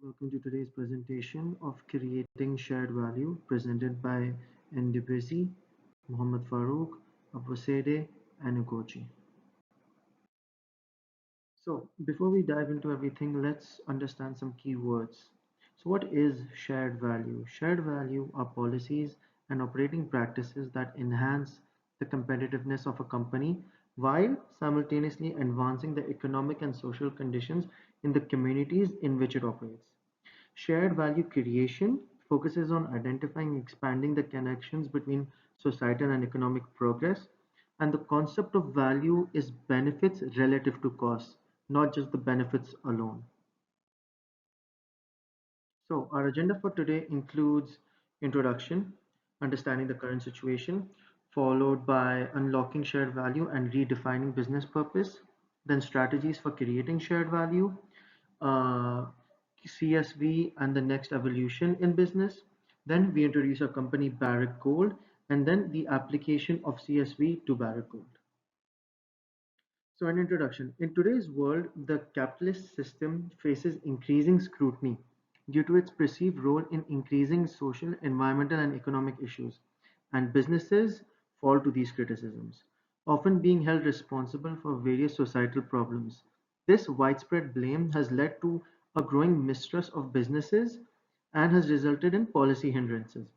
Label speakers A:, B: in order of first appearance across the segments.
A: Welcome to today's presentation of Creating Shared Value presented by Ndibisi, Muhammad Farooq, Abusede, and Ugochi. So, before we dive into everything, let's understand some key words. So, what is shared value? Shared value are policies and operating practices that enhance the competitiveness of a company while simultaneously advancing the economic and social conditions in the communities in which it operates. Shared value creation focuses on identifying and expanding the connections between societal and economic progress, and the concept of value is benefits relative to costs, not just the benefits alone. So, our agenda for today includes introduction, understanding the current situation, followed by unlocking shared value and redefining business purpose, then strategies for creating shared value, uh, CSV and the next evolution in business. Then we introduce our company Barrick Gold and then the application of CSV to Barrick Gold. So, an introduction. In today's world, the capitalist system faces increasing scrutiny due to its perceived role in increasing social, environmental, and economic issues, and businesses fall to these criticisms, often being held responsible for various societal problems. This widespread blame has led to a growing mistrust of businesses and has resulted in policy hindrances.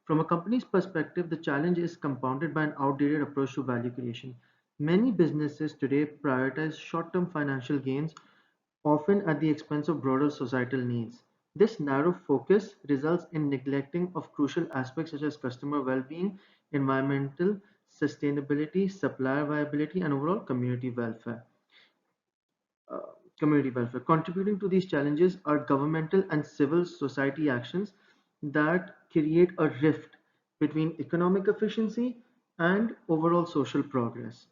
A: From a company's perspective, the challenge is compounded by an outdated approach to value creation. Many businesses today prioritize short-term financial gains, often at the expense of broader societal needs. This narrow focus results in neglecting of crucial aspects such as customer well-being, environmental sustainability, supplier viability, and overall uh, community welfare. Contributing to these challenges are governmental and civil society actions that create a rift between economic efficiency and overall social progress.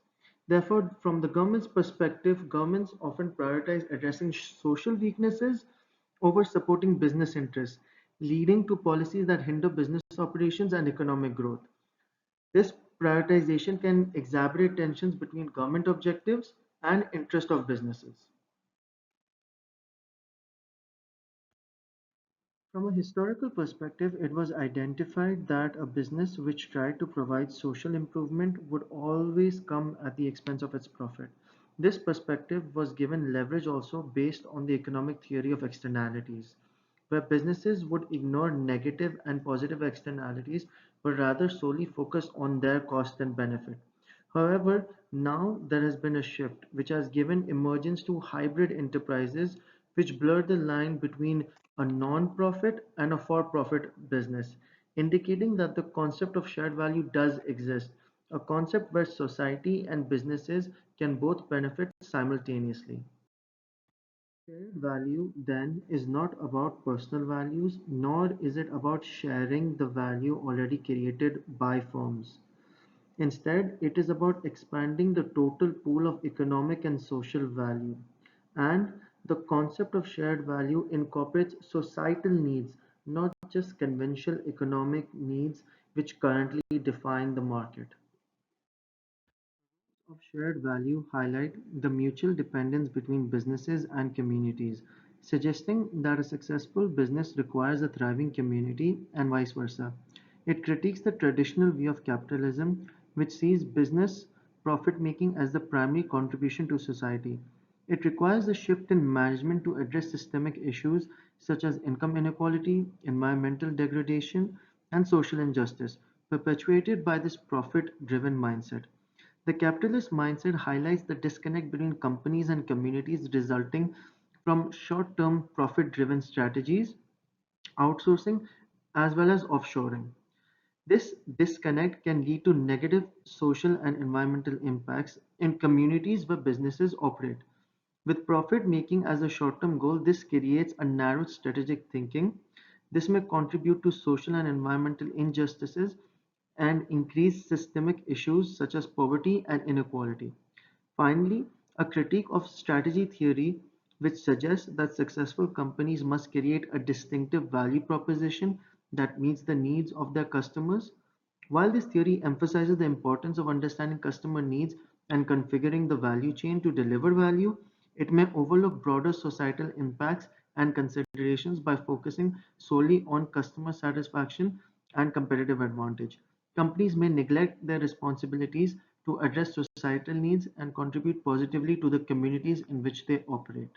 A: Therefore, from the government's perspective, governments often prioritize addressing social weaknesses over supporting business interests, leading to policies that hinder business operations and economic growth. This prioritization can exacerbate tensions between government objectives and interest of businesses. From a historical perspective, it was identified that a business which tried to provide social improvement would always come at the expense of its profit. This perspective was given leverage also based on the economic theory of externalities, where businesses would ignore negative and positive externalities but rather solely focus on their cost and benefit. However, now there has been a shift which has given emergence to hybrid enterprises which blur the line between a non-profit and a for-profit business, indicating that the concept of shared value does exist, a concept where society and businesses can both benefit simultaneously. Shared value then is not about personal values, nor is it about sharing the value already created by firms. Instead, it is about expanding the total pool of economic and social value. And the concept of shared value incorporates societal needs, not just conventional economic needs which currently define the market. Of shared value highlight the mutual dependence between businesses and communities, suggesting that a successful business requires a thriving community and vice versa. It critiques the traditional view of capitalism, which sees business profit making as the primary contribution to society. It requires a shift in management to address systemic issues such as income inequality, environmental degradation, and social injustice, perpetuated by this profit driven mindset. The capitalist mindset highlights the disconnect between companies and communities resulting from short-term profit-driven strategies, outsourcing, as well as offshoring. This disconnect can lead to negative social and environmental impacts in communities where businesses operate. With profit making as a short-term goal, this creates a narrow strategic thinking. This may contribute to social and environmental injustices and increase systemic issues such as poverty and inequality. Finally, a critique of strategy theory, which suggests that successful companies must create a distinctive value proposition that meets the needs of their customers. While this theory emphasizes the importance of understanding customer needs and configuring the value chain to deliver value, it may overlook broader societal impacts and considerations by focusing solely on customer satisfaction and competitive advantage. Companies may neglect their responsibilities to address societal needs and contribute positively to the communities in which they operate.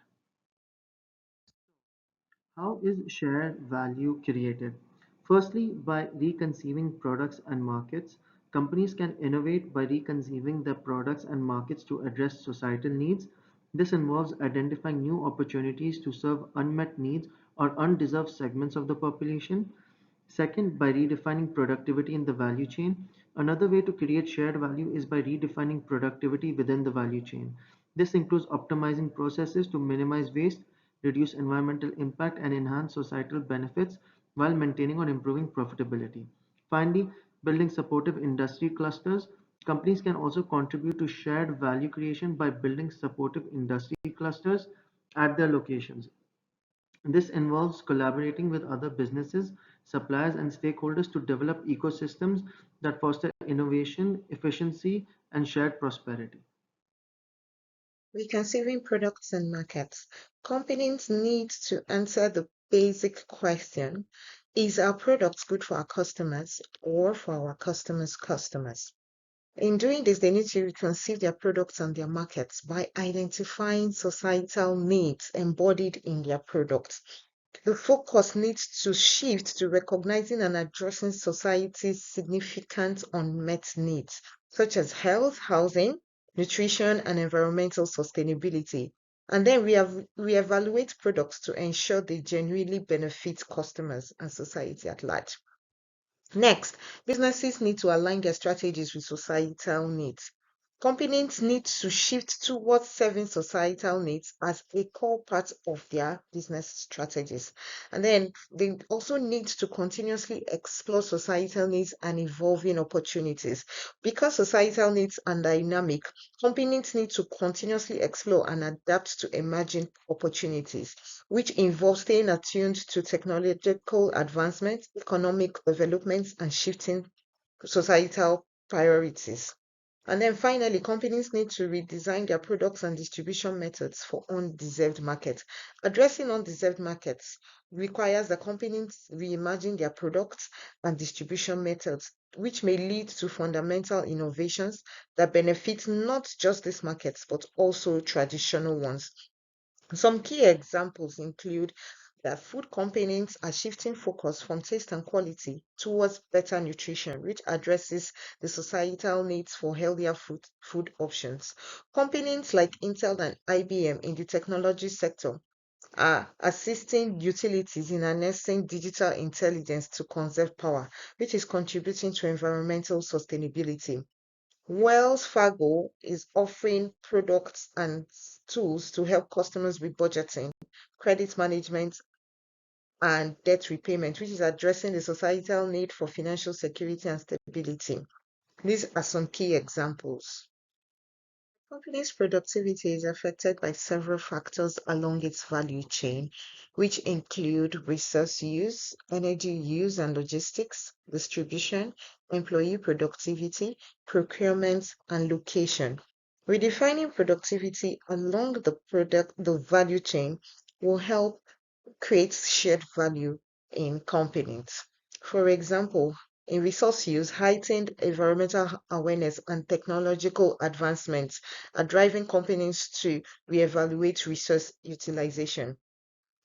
A: How is shared value created? Firstly, by reconceiving products and markets. Companies can innovate by reconceiving their products and markets to address societal needs. This involves identifying new opportunities to serve unmet needs or undeserved segments of the population. Second, by redefining productivity in the value chain. Another way to create shared value is by redefining productivity within the value chain. This includes optimizing processes to minimize waste, reduce environmental impact, and enhance societal benefits while maintaining or improving profitability. Finally, building supportive industry clusters. Companies can also contribute to shared value creation by building supportive industry clusters at their locations. This involves collaborating with other businesses, suppliers, and stakeholders to develop ecosystems that foster innovation, efficiency, and shared prosperity.
B: Reconceiving products and markets. Companies need to answer the basic question: is our product good for our customers or for our customers' customers? In doing this, they need to reconceive their products and their markets by identifying societal needs embodied in their products. The focus needs to shift to recognizing and addressing society's significant unmet needs, such as health, housing, nutrition, and environmental sustainability. And then we evaluate products to ensure they genuinely benefit customers and society at large. Next, businesses need to align their strategies with societal needs. Companies need to shift towards serving societal needs as a core part of their business strategies. And then they also need to continuously explore societal needs and evolving opportunities. Because societal needs are dynamic, companies need to continuously explore and adapt to emerging opportunities, which involves staying attuned to technological advancements, economic developments, and shifting societal priorities. And then finally, companies need to redesign their products and distribution methods for undeserved markets. Addressing undeserved markets requires the companies reimagine their products and distribution methods, which may lead to fundamental innovations that benefit not just these markets, but also traditional ones. Some key examples include that food companies are shifting focus from taste and quality towards better nutrition, which addresses the societal needs for healthier food options. Companies like Intel and IBM in the technology sector are assisting utilities in harnessing digital intelligence to conserve power, which is contributing to environmental sustainability. Wells Fargo is offering products and tools to help customers with budgeting, credit management, and debt repayment, which is addressing the societal need for financial security and stability. These are some key examples. Company's productivity is affected by several factors along its value chain, which include resource use, energy use and logistics, distribution, employee productivity, procurement, and location. Redefining productivity along the value chain will help creates shared value in companies. For example, in resource use, heightened environmental awareness and technological advancements are driving companies to reevaluate resource utilization.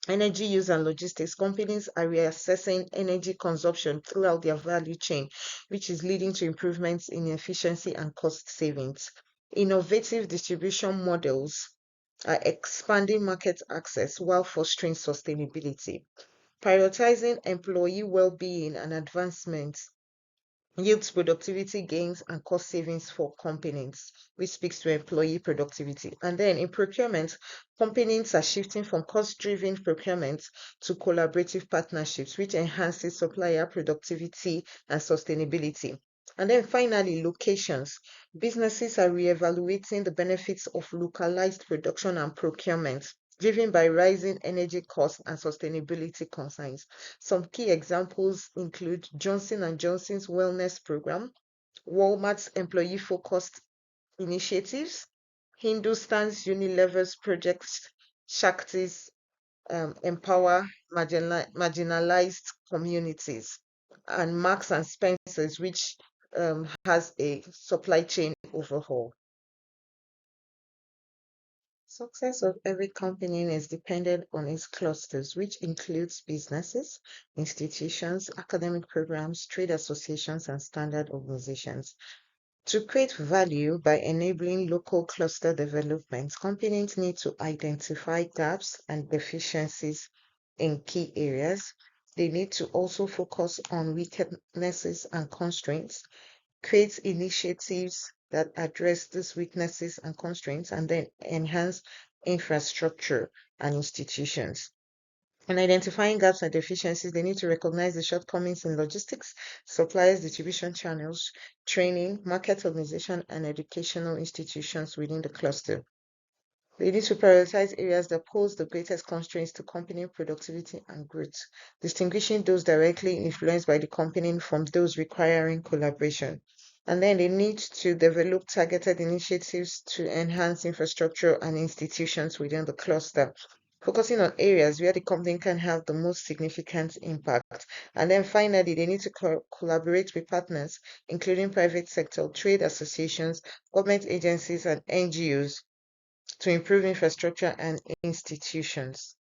B: Energy use and logistics, companies are reassessing energy consumption throughout their value chain, which is leading to improvements in efficiency and cost savings. Innovative distribution models are expanding market access while fostering sustainability. Prioritizing employee well-being and advancement yields productivity gains and cost savings for companies, which speaks to employee productivity. And then in procurement, companies are shifting from cost-driven procurement to collaborative partnerships, which enhances supplier productivity and sustainability. And then finally, locations. Businesses are reevaluating the benefits of localized production and procurement, driven by rising energy costs and sustainability concerns. Some key examples include Johnson& and Johnson's wellness program, Walmart's employee-focused initiatives, Hindustan's Unilever's Project Shakti's empower marginalized communities, and Marks and Spencer's, which has a supply chain overhaul. Success of every company is dependent on its clusters, which includes businesses, institutions, academic programs, trade associations, and standard organizations. To create value by enabling local cluster development, companies need to identify gaps and deficiencies in key areas. They need to also focus on weaknesses and constraints, create initiatives that address these weaknesses and constraints, and then enhance infrastructure and institutions. In identifying gaps and deficiencies, they need to recognize the shortcomings in logistics, suppliers, distribution channels, training, market organization, and educational institutions within the cluster. They need to prioritize areas that pose the greatest constraints to company productivity and growth, distinguishing those directly influenced by the company from those requiring collaboration. And then they need to develop targeted initiatives to enhance infrastructure and institutions within the cluster, focusing on areas where the company can have the most significant impact. And then finally, they need to collaborate with partners, including private sector, trade associations, government agencies, and NGOs to improve infrastructure and institutions.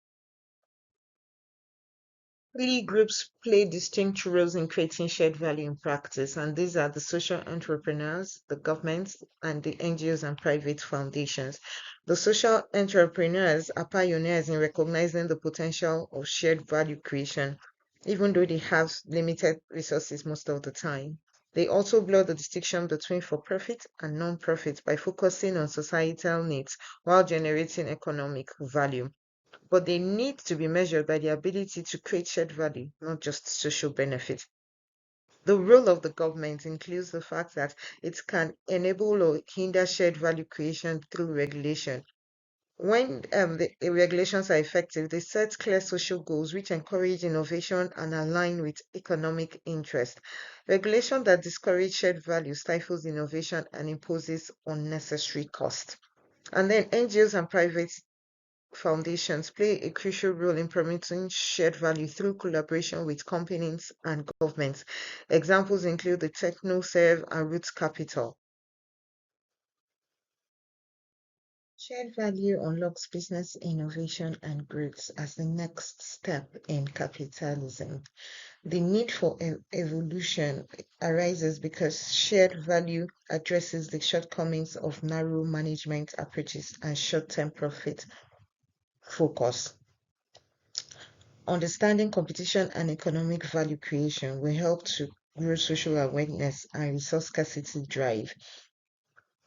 B: Three groups play distinct roles in creating shared value in practice, and these are the social entrepreneurs, the governments, and the NGOs and private foundations. The social entrepreneurs are pioneers in recognizing the potential of shared value creation, even though they have limited resources most of the time. They also blur the distinction between for profit and non profit by focusing on societal needs while generating economic value, but they need to be measured by the ability to create shared value, not just social benefit. The role of the government includes the fact that it can enable or hinder shared value creation through regulation. When the regulations are effective, they set clear social goals which encourage innovation and align with economic interest. Regulation that discourages shared value stifles innovation and imposes unnecessary cost. And then NGOs and private foundations play a crucial role in promoting shared value through collaboration with companies and governments. Examples include the TechnoServe and Roots Capital. Shared value unlocks business innovation and growth as the next step in capitalism. The need for evolution arises because shared value addresses the shortcomings of narrow management approaches and short-term profit focus. Understanding competition and economic value creation will help to grow social awareness and resource scarcity drive.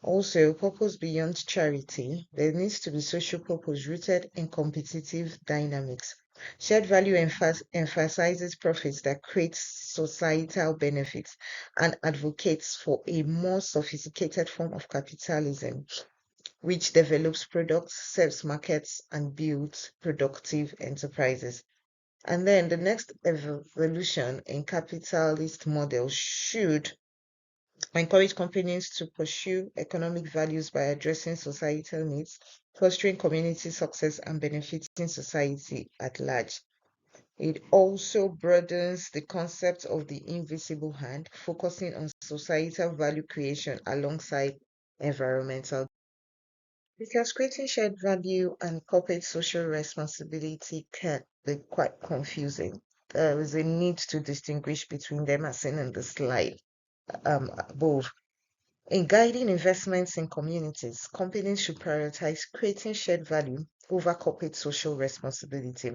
B: Also, purpose beyond charity, there needs to be social purpose rooted in competitive dynamics. Shared value emphasizes profits that create societal benefits and advocates for a more sophisticated form of capitalism, which develops products, serves markets, and builds productive enterprises. And then the next evolution in capitalist model should encourage companies to pursue economic values by addressing societal needs, fostering community success, and benefiting society at large. It also broadens the concept of the invisible hand, focusing on societal value creation alongside environmental. Because creating shared value and corporate social responsibility can be quite confusing. There is a need to distinguish between them as seen in the slide above. In guiding investments in communities, companies should prioritize creating shared value over corporate social responsibility.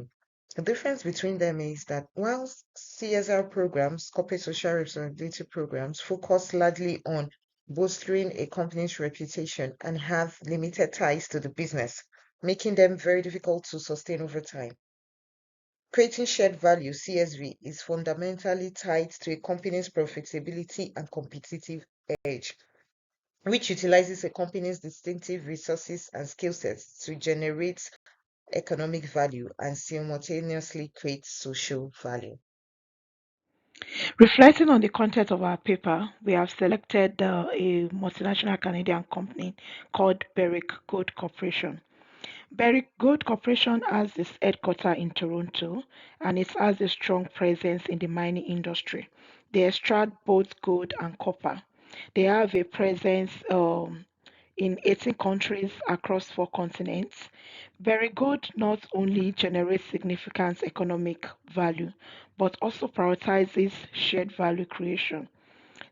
B: The difference between them is that while CSR programs, corporate social responsibility programs, focus largely on bolstering a company's reputation and have limited ties to the business, making them very difficult to sustain over time. Creating shared value, CSV, is fundamentally tied to a company's profitability and competitive edge, which utilizes a company's distinctive resources and skill sets to generate economic value and simultaneously create social value.
C: Reflecting on the content of our paper, we have selected a multinational Canadian company called Berwick Gold Corporation. Very Good Corporation has its headquarters in Toronto and it has a strong presence in the mining industry. They extract both gold and copper. They have a presence in 18 countries across 4 continents. Very Good not only generates significant economic value, but also prioritizes shared value creation.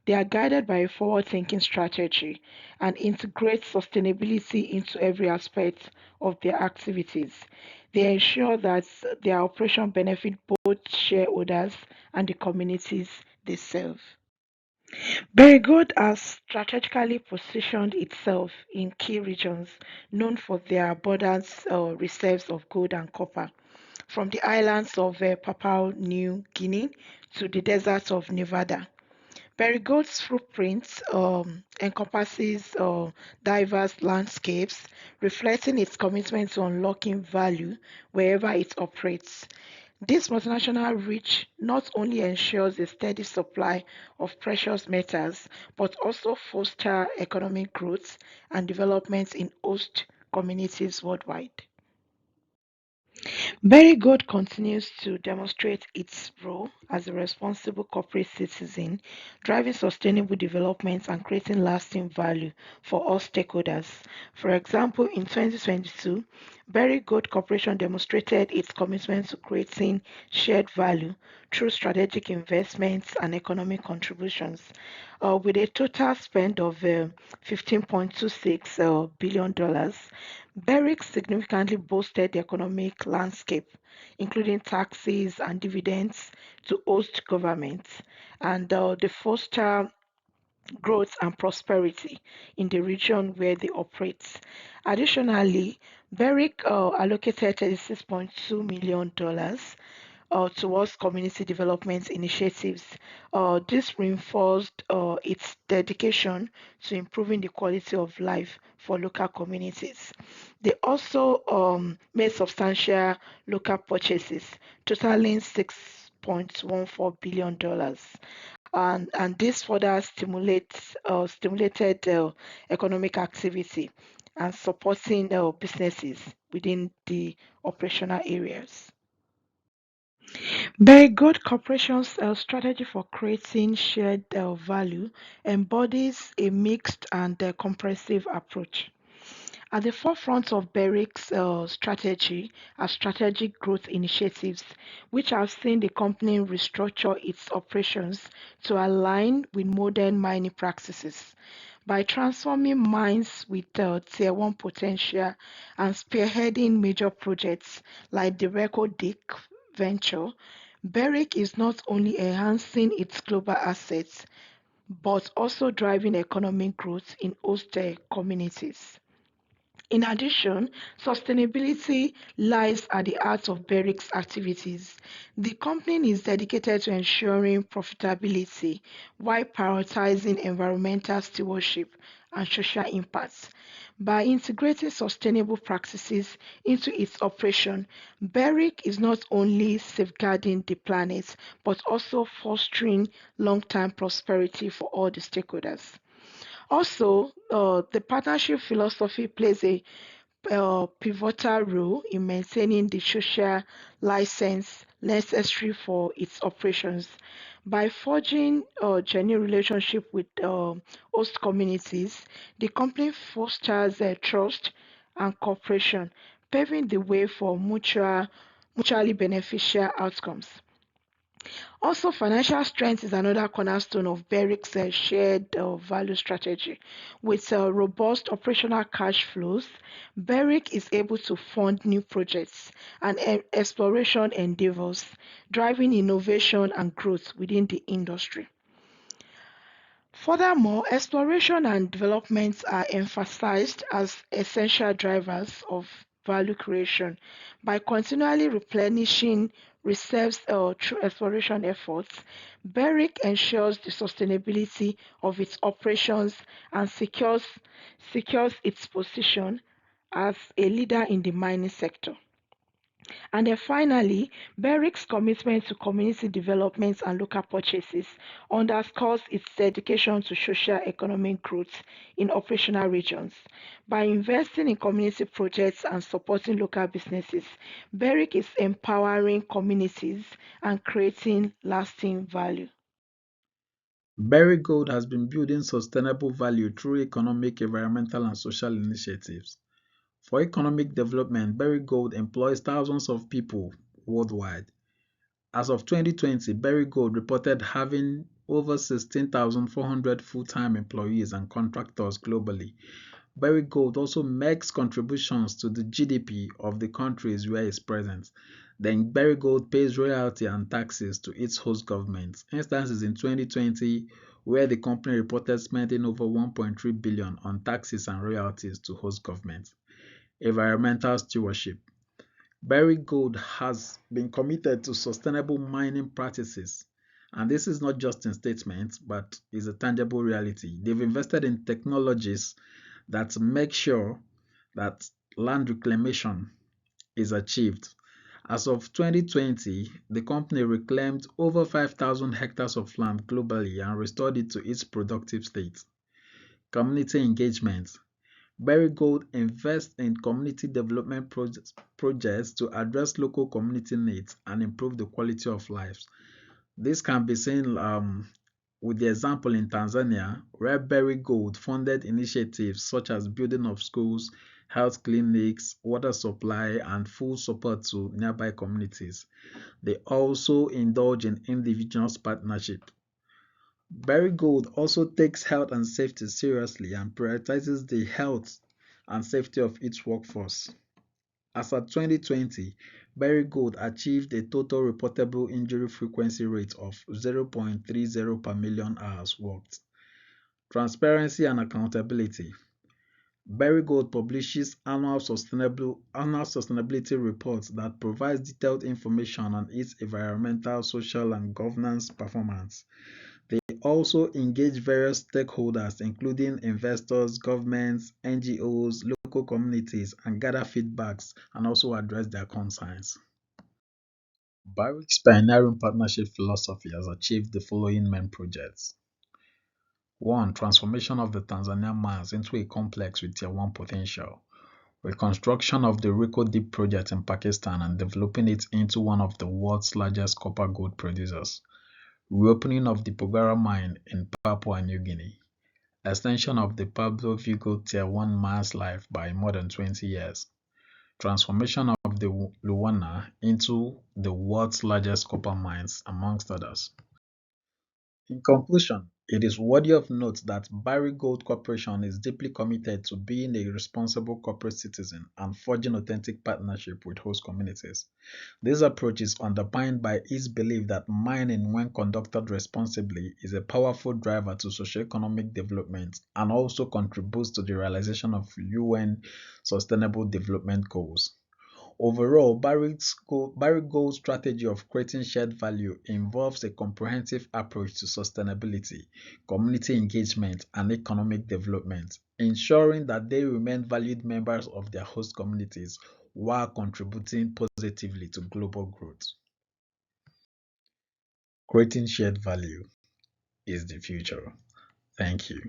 C: They are guided by a forward thinking strategy and integrate sustainability into every aspect of their activities. They ensure that their operation benefit both shareholders and the communities they serve. Very Good has strategically positioned itself in key regions known for their abundant reserves of gold and copper, from the islands of Papua New Guinea to the deserts of Nevada. Perigold's footprint encompasses diverse landscapes, reflecting its commitment to unlocking value wherever it operates. This multinational reach not only ensures a steady supply of precious metals, but also foster economic growth and development in host communities worldwide. Berry Gold continues to demonstrate its role as a responsible corporate citizen, driving sustainable development and creating lasting value for all stakeholders. For example, in 2022, Berry Gold Corporation demonstrated its commitment to creating shared value through strategic investments and economic contributions, with a total spend of $15.26 billion dollars. Berwick significantly boosted the economic landscape, including taxes and dividends to host governments, and they foster growth and prosperity in the region where they operate. Additionally, Berwick allocated $36.2 million towards community development initiatives. This reinforced its dedication to improving the quality of life for local communities. They also made substantial local purchases, totaling $6.14 billion, and this further stimulated economic activity and supporting businesses within the operational areas. Very Good Corporation's strategy for creating shared value embodies a mixed and comprehensive approach. At the forefront of Beric's strategy are strategic growth initiatives, which have seen the company restructure its operations to align with modern mining practices. By transforming mines with Tier 1 potential and spearheading major projects like the Reko Diq venture, Beric is not only enhancing its global assets but also driving economic growth in host communities. In addition, sustainability lies at the heart of Beric's activities. The company is dedicated to ensuring profitability while prioritizing environmental stewardship and social impact. By integrating sustainable practices into its operation, Beric is not only safeguarding the planet but also fostering long-term prosperity for all the stakeholders. Also, the partnership philosophy plays a pivotal role in maintaining the social license necessary for its operations. By forging a genuine relationship with host communities, the company fosters trust and cooperation, paving the way for mutually beneficial outcomes. Also, financial strength is another cornerstone of Beric's shared value strategy. With robust operational cash flows, Beric is able to fund new projects and exploration endeavors, driving innovation and growth within the industry. Furthermore, exploration and development are emphasized as essential drivers of value creation. By continually replenishing reserves through exploration efforts, Beric ensures the sustainability of its operations and secures its position as a leader in the mining sector. And then finally, Beric's commitment to community development and local purchases underscores its dedication to social economic growth in operational regions. By investing in community projects and supporting local businesses, Beric is empowering communities and creating lasting value.
D: Berry Gold has been building sustainable value through economic, environmental, and social initiatives. For economic development, Berry Gold employs thousands of people worldwide. As of 2020, Berry Gold reported having over 16,400 full-time employees and contractors globally. Berry Gold also makes contributions to the GDP of the countries where it's present. Then Berry Gold pays royalty and taxes to its host governments. Instances in 2020 where the company reported spending over 1.3 billion on taxes and royalties to host governments. Environmental stewardship. Berry Gold has been committed to sustainable mining practices. And this is not just in statements, but is a tangible reality. They've invested in technologies that make sure that land reclamation is achieved. As of 2020, the company reclaimed over 5,000 hectares of land globally and restored it to its productive state. Community engagement. Berry Gold invests in community development projects to address local community needs and improve the quality of lives. This can be seen with the example in Tanzania, where Berry Gold funded initiatives such as building of schools, health clinics, water supply, and food support to nearby communities. They also indulge in indigenous partnership. Berry Gold also takes health and safety seriously and prioritizes the health and safety of its workforce. As at 2020, Berry Gold achieved a total reportable injury frequency rate of 0.30 per million hours worked. Transparency and accountability. Berry Gold publishes annual sustainability reports that provides detailed information on its environmental, social, and governance performance. They also engage various stakeholders, including investors, governments, NGOs, local communities, and gather feedbacks and also address their concerns. Barrick's pioneering partnership philosophy has achieved the following main projects. 1. Transformation of the Tanzania mines into a complex with Tier 1 potential. Reconstruction of the Reko Deep project in Pakistan and developing it into one of the world's largest copper gold producers. Reopening of the Porgera mine in Papua New Guinea. Extension of the Pablo Vigo Tier 1 mine's life by more than 20 years. Transformation of the Luwana into the world's largest copper mines, amongst others. In conclusion, it is worthy of note that Barry Gold Corporation is deeply committed to being a responsible corporate citizen and forging authentic partnership with host communities. This approach is underpinned by its belief that mining, when conducted responsibly, is a powerful driver to socio-economic development and also contributes to the realization of UN Sustainable Development Goals. Overall, Barrick Gold's strategy of creating shared value involves a comprehensive approach to sustainability, community engagement, and economic development, ensuring that they remain valued members of their host communities while contributing positively to global growth. Creating shared value is the future. Thank you.